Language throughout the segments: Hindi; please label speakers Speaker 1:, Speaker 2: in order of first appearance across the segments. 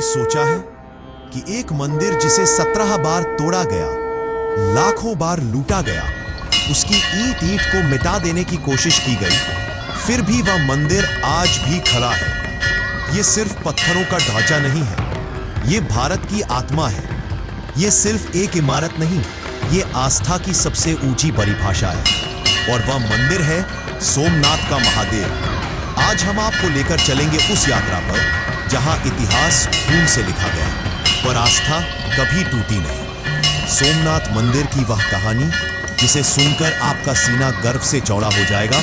Speaker 1: सोचा है कि एक मंदिर जिसे 17 बार तोड़ा गया, लाखों बार लूटा गया, उसकी ईंट ईंट को मिटा देने की कोशिश की गई, फिर भी वह मंदिर आज भी खड़ा है। ये सिर्फ पत्थरों का ढांचा नहीं है, ये भारत की आत्मा है। ये सिर्फ एक इमारत नहीं, ये आस्था की सबसे ऊंची परिभाषा है। और वह मंदिर है सोमनाथ का महादेव। आज हम आपको लेकर चलेंगे उस यात्रा पर जहां इतिहास खून से लिखा गया, पर आस्था कभी टूटी नहीं। सोमनाथ मंदिर की वह कहानी जिसे सुनकर आपका सीना गर्व से चौड़ा हो जाएगा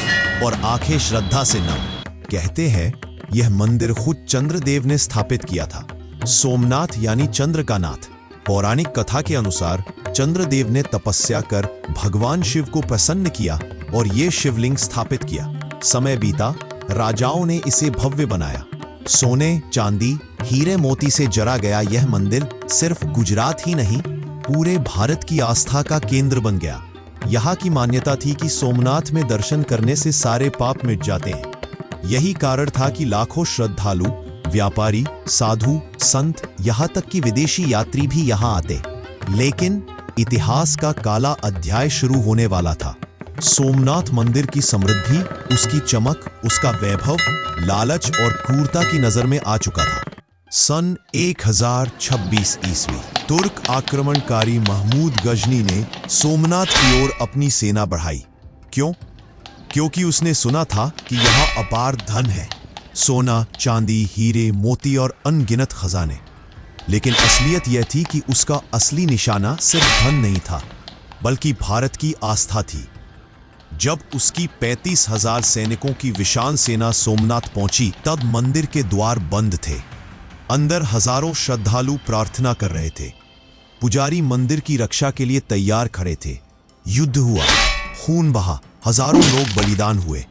Speaker 1: और आंखें श्रद्धा से नम। कहते हैं यह मंदिर खुद चंद्रदेव ने स्थापित किया था। सोमनाथ यानी चंद्र का नाथ। पौराणिक कथा के अनुसार चंद्रदेव ने तपस्या कर भगवान शिव को प्रसन्न किया और ये शिवलिंग स्थापित किया। समय बीता, राजाओं ने इसे भव्य बनाया। सोने, चांदी, हीरे मोती से जरा गया यह मंदिर सिर्फ गुजरात ही नहीं, पूरे भारत की आस्था का केंद्र बन गया। यहाँ की मान्यता थी कि सोमनाथ में दर्शन करने से सारे पाप मिट जाते हैं। यही कारण था कि लाखों श्रद्धालु, व्यापारी, साधु, संत, यहाँ तक कि विदेशी यात्री भी यहाँ आते। लेकिन इतिहास का काला अध्याय शुरू होने वाला था। सोमनाथ मंदिर की समृद्धि, उसकी चमक, उसका वैभव, लालच और क्रूरता की नजर में आ चुका था। सन 1026 ईस्वी तुर्क आक्रमणकारी महमूद गजनी ने सोमनाथ की ओर अपनी सेना बढ़ाई। क्यों? क्योंकि उसने सुना था कि यहाँ अपार धन है, सोना, चांदी, हीरे, मोती और अनगिनत खजाने। लेकिन असलियत यह थी कि उसका असली निशाना सिर्फ धन नहीं था, बल्कि भारत की आस्था थी। जब उसकी 35,000 सैनिकों की विशाल सेना सोमनाथ पहुंची, तब मंदिर के द्वार बंद थे। अंदर हजारों श्रद्धालु प्रार्थना कर रहे थे। पुजारी मंदिर की रक्षा के लिए तैयार खड़े थे। युद्ध हुआ, खून बहा, हजारों लोग बलिदान हुए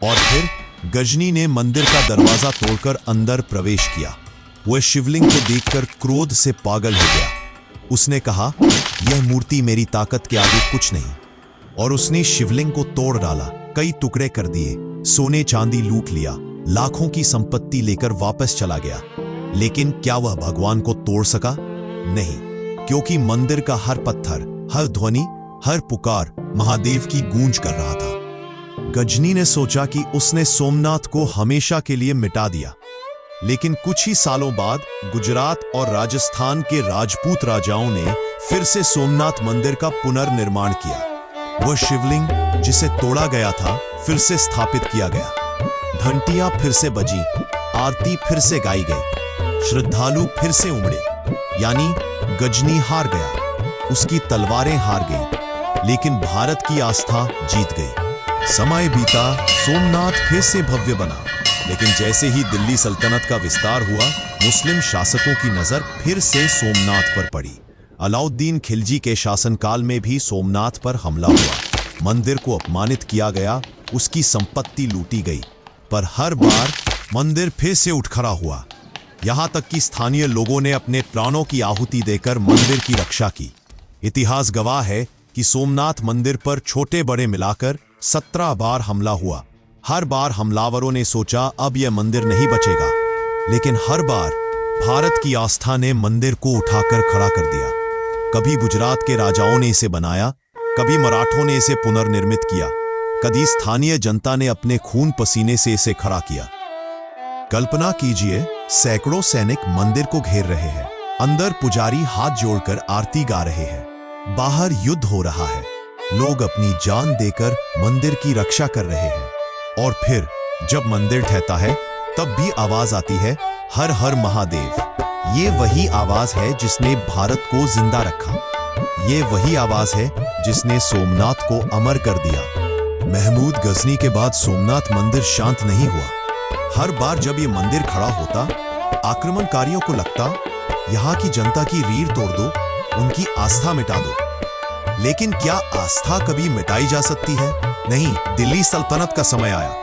Speaker 1: और फिर गजनी ने मंदिर का दरवाजा तोड़कर अंदर प्रवेश किया। वह शिवलिंग को देखकर क्रोध से पागल हो गया। उसने कहा, यह मूर्ति मेरी ताकत के आगे कुछ नहीं। और उसने शिवलिंग को तोड़ डाला, कई टुकड़े कर दिए, सोने चांदी लूट लिया, लाखों की संपत्ति लेकर वापस चला गया। लेकिन क्या वह भगवान को तोड़ सका? नहीं, क्योंकि मंदिर का हर पत्थर, हर ध्वनि, हर पुकार महादेव की गूंज कर रहा था। गजनी ने सोचा कि उसने सोमनाथ को हमेशा के लिए मिटा दिया। लेकिन कुछ ही सालों बाद गुजरात और राजस्थान के राजपूत राजाओं ने फिर से सोमनाथ मंदिर का पुनर्निर्माण किया। वह शिवलिंग जिसे तोड़ा गया था फिर से स्थापित किया गया। घंटियां फिर से बजी, आरती फिर से गाई गई, श्रद्धालु फिर से उमड़े। यानी गजनी हार गया, उसकी तलवारें हार गई, लेकिन भारत की आस्था जीत गई। समय बीता, सोमनाथ फिर से भव्य बना। लेकिन जैसे ही दिल्ली सल्तनत का विस्तार हुआ, मुस्लिम शासकों की नजर फिर से सोमनाथ पर पड़ी। अलाउद्दीन खिलजी के शासनकाल में भी सोमनाथ पर हमला हुआ। मंदिर को अपमानित किया गया, उसकी संपत्ति लूटी गई। पर हर बार मंदिर फिर से उठ खड़ा हुआ। यहां तक कि स्थानीय लोगों ने अपने प्राणों की आहुति देकर मंदिर की रक्षा की। इतिहास गवाह है कि सोमनाथ मंदिर पर छोटे बड़े मिलाकर 17 बार हमला हुआ। हर बार हमलावरों ने सोचा अब यह मंदिर नहीं बचेगा, लेकिन हर बार भारत की आस्था ने मंदिर को उठाकर खड़ा कर दिया। कभी गुजरात के राजाओं ने इसे बनाया, कभी मराठों ने इसे पुनर्निर्मित किया, कभी स्थानीय जनता ने अपने खून पसीने से इसे खड़ा किया। कल्पना कीजिए, सैकड़ों सैनिक मंदिर को घेर रहे हैं। अंदर पुजारी हाथ जोड़कर आरती गा रहे हैं। बाहर युद्ध हो रहा है, लोग अपनी जान देकर मंदिर की रक्षा कर रहे हैं। और फिर जब मंदिर ढहता है, तब भी आवाज आती है, हर हर महादेव। ये वही आवाज है जिसने भारत को जिंदा रखा। ये वही आवाज है जिसने सोमनाथ को अमर कर दिया। महमूद गजनी के बाद सोमनाथ मंदिर शांत नहीं हुआ। हर बार जब ये मंदिर खड़ा होता, आक्रमणकारियों को लगता यहाँ की जनता की रीढ़ तोड़ दो, उनकी आस्था मिटा दो। लेकिन क्या आस्था कभी मिटाई जा सकती है? नहीं। दिल्ली सल्तनत का समय आया।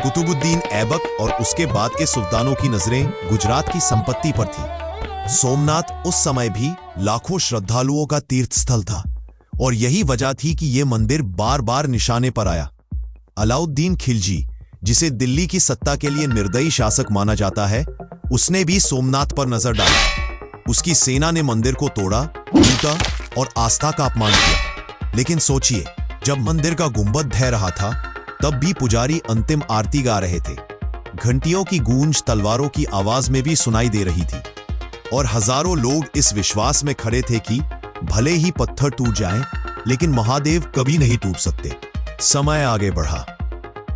Speaker 1: कुतुबुद्दीन ऐबक और उसके बाद के सुल्तानों की नजरें गुजरात की संपत्ति पर थी। सोमनाथ उस समय भी लाखों श्रद्धालुओं का तीर्थ स्थल था और यही वजह थी कि यह मंदिर बार बार निशाने पर आया। अलाउद्दीन खिलजी, जिसे दिल्ली की सत्ता के लिए निर्दयी शासक माना जाता है, उसने भी सोमनाथ पर नजर डाली। उसकी सेना ने मंदिर को तोड़ा, लूटा और आस्था का अपमान किया। लेकिन सोचिए, जब मंदिर का गुंबद ढह रहा था, तब भी पुजारी अंतिम आरती गा रहे थे। घंटियों की गूंज तलवारों की आवाज में भी सुनाई दे रही थी और हजारों लोग इस विश्वास में खड़े थे कि भले ही पत्थर टूट जाएं, लेकिन महादेव कभी नहीं टूट सकते। समय आगे बढ़ा।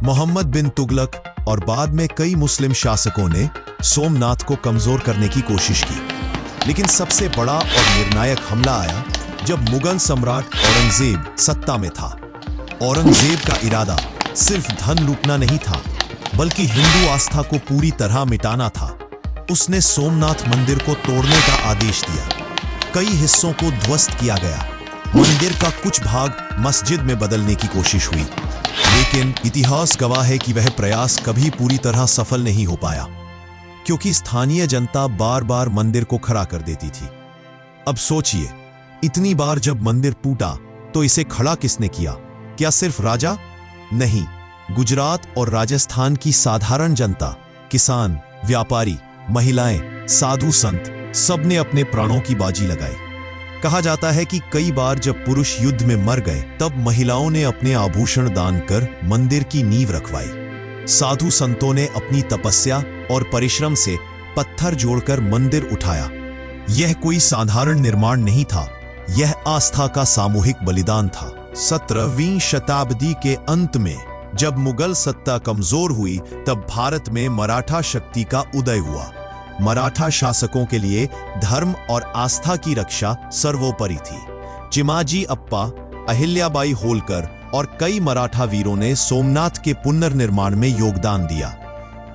Speaker 1: मोहम्मद बिन तुगलक और बाद में कई मुस्लिम शासकों ने सोमनाथ को कमजोर करने की कोशिश की, लेकिन सबसे बड़ा और निर्णायक हमला आया जब मुगल सम्राट औरंगजेब सत्ता में था। औरंगजेब का इरादा सिर्फ धन लूटना नहीं था, बल्कि हिंदू आस्था को पूरी तरह मिटाना था। उसने सोमनाथ मंदिर को तोड़ने का आदेश दिया। कई हिस्सों को ध्वस्त किया गया। मंदिर का कुछ भाग मस्जिद में बदलने की कोशिश हुई, लेकिन इतिहास गवाह है कि वह प्रयास कभी पूरी तरह सफल नहीं हो पाया, क्योंकि स्थानीय जनता बार बार मंदिर को खड़ा कर देती थी। अब सोचिए, इतनी बार जब मंदिर टूटा तो इसे खड़ा किसने किया? क्या सिर्फ राजा? नहीं, गुजरात और राजस्थान की साधारण जनता, किसान, व्यापारी, महिलाएं, साधु संत, सबने अपने प्राणों की बाजी लगाई। कहा जाता है कि कई बार जब पुरुष युद्ध में मर गए, तब महिलाओं ने अपने आभूषण दान कर मंदिर की नींव रखवाई। साधु संतों ने अपनी तपस्या और परिश्रम से पत्थर जोड़कर मंदिर उठाया। यह कोई साधारण निर्माण नहीं था, यह आस्था का सामूहिक बलिदान था। 17वीं शताब्दी के अंत में जब मुगल सत्ता कमजोर हुई, तब भारत में मराठा शक्ति का उदय हुआ। मराठा शासकों के लिए धर्म और आस्था की रक्षा सर्वोपरि थी। चिमाजी अपा, अहिल्याबाई होलकर और कई मराठा वीरों ने सोमनाथ के पुनर्निर्माण में योगदान दिया।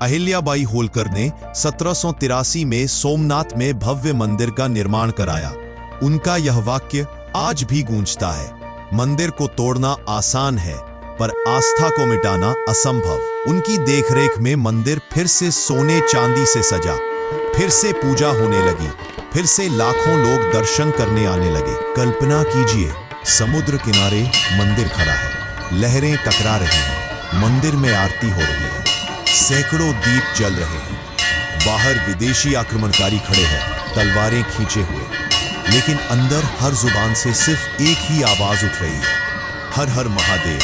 Speaker 1: अहिल्याबाई होलकर ने 1783 में सोमनाथ में भव्य मंदिर का निर्माण कराया। उनका यह वाक्य आज भी गूंजता है, मंदिर को तोड़ना आसान है, पर आस्था को मिटाना असंभव। उनकी देखरेख में मंदिर फिर से सोने चांदी से सजा, फिर से पूजा होने लगी, फिर से लाखों लोग दर्शन करने आने लगे। कल्पना कीजिए, समुद्र किनारे मंदिर खड़ा है, लहरें टकरा रही हैं, मंदिर में आरती हो रही है, सैकड़ों दीप जल रहे हैं, बाहर विदेशी आक्रमणकारी खड़े हैं, तलवारें खींचे हुए, लेकिन अंदर हर जुबान से सिर्फ एक ही आवाज उठ रही है, हर हर महादेव।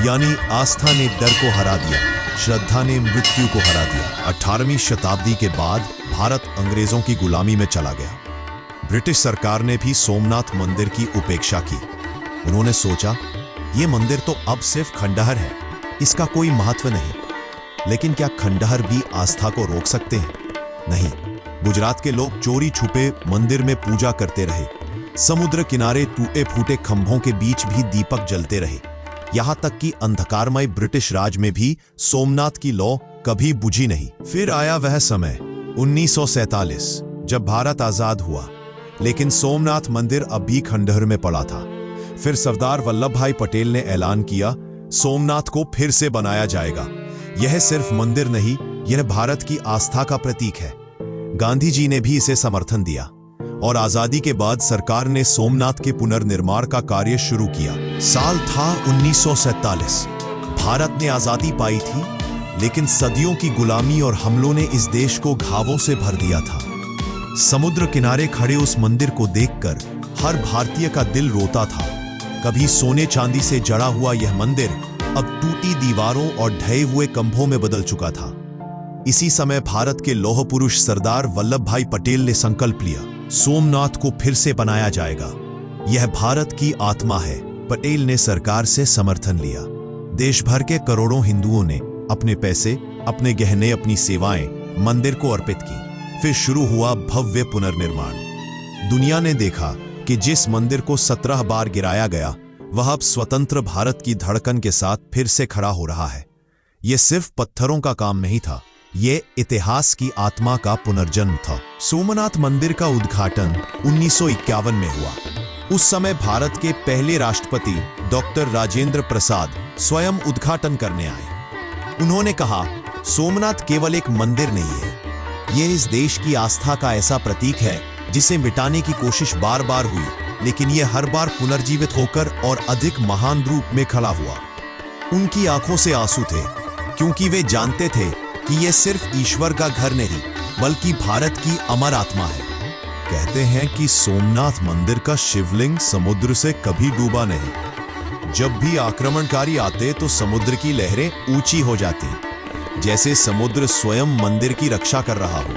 Speaker 1: यानी आस्था ने डर को हरा दिया, श्रद्धा ने मृत्यु को हरा दिया। 18वीं शताब्दी के बाद भारत अंग्रेजों की गुलामी में चला गया। ब्रिटिश सरकार ने भी सोमनाथ मंदिर की उपेक्षा की। उन्होंने सोचा, ये मंदिर तो अब सिर्फ खंडहर है, इसका कोई महत्व नहीं। लेकिन क्या खंडहर भी आस्था को रोक सकते हैं? नहीं। गुजरात के लोग चोरी छुपे मंदिर में पूजा करते रहे। समुद्र किनारे टूटे फूटे खंभों के बीच भी दीपक जलते रहे। यहां तक कि अंधकारमय ब्रिटिश राज में भी सोमनाथ की लौ कभी बुझी नहीं। फिर आया वह समय 1947, जब भारत आजाद हुआ, लेकिन सोमनाथ मंदिर अब भी खंडहर में पड़ा था। फिर सरदार वल्लभ भाई पटेल ने ऐलान किया, सोमनाथ को फिर से बनाया जाएगा। यह सिर्फ मंदिर नहीं, यह भारत की आस्था का प्रतीक है। गांधी जी ने भी इसे समर्थन दिया और आजादी के बाद सरकार ने सोमनाथ के पुनर्निर्माण का कार्य शुरू किया। साल था 1947। भारत ने आजादी पाई थी, लेकिन सदियों की गुलामी और हमलों ने इस देश को घावों से भर दिया था। समुद्र किनारे खड़े उस मंदिर को देखकर हर भारतीय का दिल रोता था। कभी सोने चांदी से जड़ा हुआ यह मंदिर अब टूटी दीवारों और ढहे हुए खंभों में बदल चुका था। इसी समय भारत के लौह पुरुष सरदार वल्लभ भाई पटेल ने संकल्प लिया, सोमनाथ को फिर से बनाया जाएगा। यह भारत की आत्मा है। पटेल ने सरकार से समर्थन लिया। देश भर के करोड़ों हिंदुओं ने अपने पैसे, अपने गहने, अपनी सेवाएं मंदिर को अर्पित की। फिर शुरू हुआ भव्य पुनर्निर्माण। दुनिया ने देखा कि जिस मंदिर को 17 बार गिराया गया, वह अब स्वतंत्र भारत की धड़कन के साथ फिर से खड़ा हो रहा है। यह सिर्फ पत्थरों का काम नहीं था, ये इतिहास की आत्मा का पुनर्जन्म था। सोमनाथ मंदिर का उद्घाटन 1951 में हुआ। उस समय भारत के पहले राष्ट्रपति डॉक्टर राजेंद्र प्रसाद स्वयं उद्घाटन करने आए। उन्होंने कहा, सोमनाथ केवल एक मंदिर नहीं है, यह इस देश की आस्था का ऐसा प्रतीक है जिसे मिटाने की कोशिश बार बार हुई, लेकिन यह हर बार पुनर्जीवित होकर और अधिक महान रूप में खड़ा हुआ। उनकी आंखों से आंसू थे, क्योंकि वे जानते थे कि यह सिर्फ ईश्वर का घर नहीं, बल्कि भारत की अमर आत्मा है। कहते हैं कि सोमनाथ मंदिर का शिवलिंग समुद्र से कभी डूबा नहीं। जब भी आक्रमणकारी आते तो समुद्र की लहरें ऊंची हो जाती, जैसे समुद्र स्वयं मंदिर की रक्षा कर रहा हो।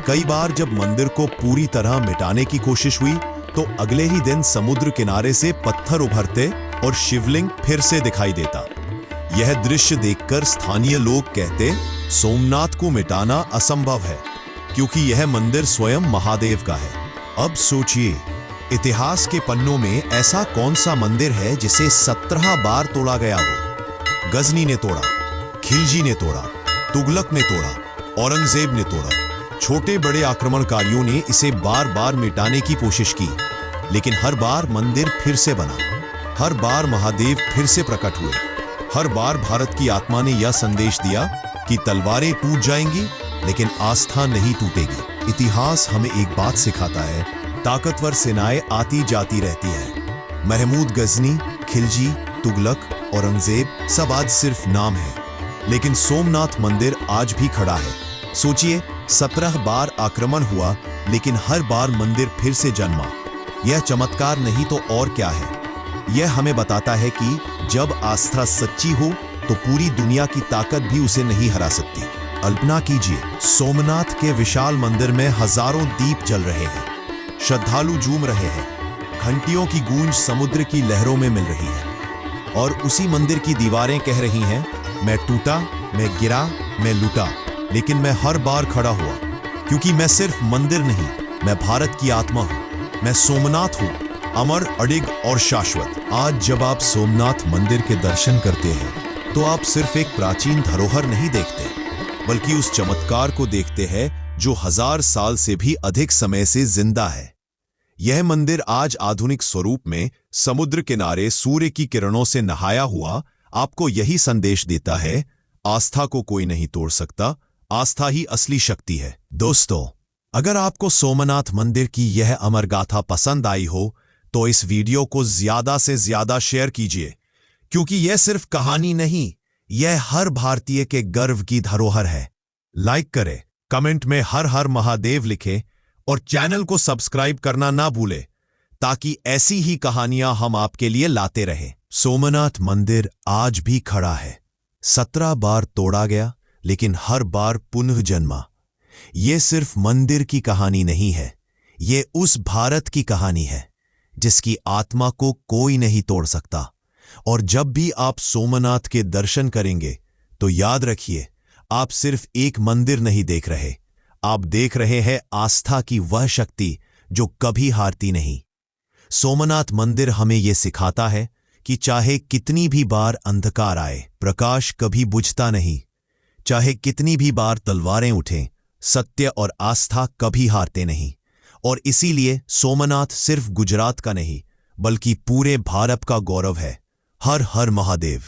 Speaker 1: कई बार जब मंदिर को पूरी तरह मिटाने की कोशिश हुई तो अगले ही दिन समुद्र किनारे से पत्थर उभरते और शिवलिंग फिर से दिखाई देता। यह दृश्य देखकर स्थानीय लोग कहते, सोमनाथ को मिटाना असंभव है, क्योंकि यह मंदिर स्वयं महादेव का है। अब सोचिए, इतिहास के पन्नों में ऐसा कौन सा मंदिर है जिसे 17 बार तोड़ा गया हो? गजनी ने तोड़ा, खिलजी ने तोड़ा, तुगलक ने तोड़ा, औरंगजेब ने तोड़ा। छोटे बड़े आक्रमणकारियों ने इसे बार बार मिटाने की कोशिश की, लेकिन हर बार मंदिर फिर से बना, हर बार महादेव फिर से प्रकट हुए। हर बार भारत की आत्मा ने यह संदेश दिया कि तलवारें टूट जाएंगी लेकिन आस्था नहीं टूटेगी। इतिहास हमें एक बात सिखाता है, ताकतवर सेनाएं आती जाती रहती है। महमूद गजनी, खिलजी, तुगलक, औरंगजेब सब आज सिर्फ नाम है, लेकिन सोमनाथ मंदिर आज भी खड़ा है। सोचिए, 17 बार आक्रमण हुआ लेकिन हर बार मंदिर फिर से जन्मा। यह चमत्कार नहीं तो और क्या है? यह हमें बताता है कि जब आस्था सच्ची हो तो पूरी दुनिया की ताकत भी उसे नहीं हरा सकती। कल्पना कीजिए, सोमनाथ के विशाल मंदिर में हजारों दीप जल रहे हैं, श्रद्धालु झूम रहे हैं, घंटियों की गूंज समुद्र की लहरों में मिल रही है, और उसी मंदिर की दीवारें कह रही हैं, मैं टूटा, मैं गिरा, मैं लुटा, लेकिन मैं हर बार खड़ा हुआ, क्योंकि मैं सिर्फ मंदिर नहीं, मैं भारत की आत्मा हूं, मैं सोमनाथ हूं, अमर, अडिग और शाश्वत। आज जब आप सोमनाथ मंदिर के दर्शन करते हैं तो आप सिर्फ एक प्राचीन धरोहर नहीं देखते, बल्कि उस चमत्कार को देखते हैं जो 1000 साल से भी अधिक समय से जिंदा है। यह मंदिर आज आधुनिक स्वरूप में समुद्र किनारे सूर्य की किरणों से नहाया हुआ आपको यही संदेश देता है, आस्था को कोई नहीं तोड़ सकता, आस्था ही असली शक्ति है। दोस्तों, अगर आपको सोमनाथ मंदिर की यह अमर गाथा पसंद आई हो तो इस वीडियो को ज्यादा से ज्यादा शेयर कीजिए, क्योंकि यह सिर्फ कहानी नहीं, यह हर भारतीय के गर्व की धरोहर है। लाइक करें, कमेंट में हर हर महादेव लिखें और चैनल को सब्सक्राइब करना ना भूलें, ताकि ऐसी ही कहानियां हम आपके लिए लाते रहें। सोमनाथ मंदिर आज भी खड़ा है, 17 बार तोड़ा गया लेकिन हर बार पुनः जन्मा। यह सिर्फ मंदिर की कहानी नहीं है, यह उस भारत की कहानी है जिसकी आत्मा को कोई नहीं तोड़ सकता। और जब भी आप सोमनाथ के दर्शन करेंगे तो याद रखिए, आप सिर्फ एक मंदिर नहीं देख रहे, आप देख रहे हैं आस्था की वह शक्ति जो कभी हारती नहीं। सोमनाथ मंदिर हमें यह सिखाता है कि चाहे कितनी भी बार अंधकार आए, प्रकाश कभी बुझता नहीं। चाहे कितनी भी बार तलवारें उठें, सत्य और आस्था कभी हारते नहीं। और इसीलिए सोमनाथ सिर्फ गुजरात का नहीं, बल्कि पूरे भारत का गौरव है। हर हर महादेव।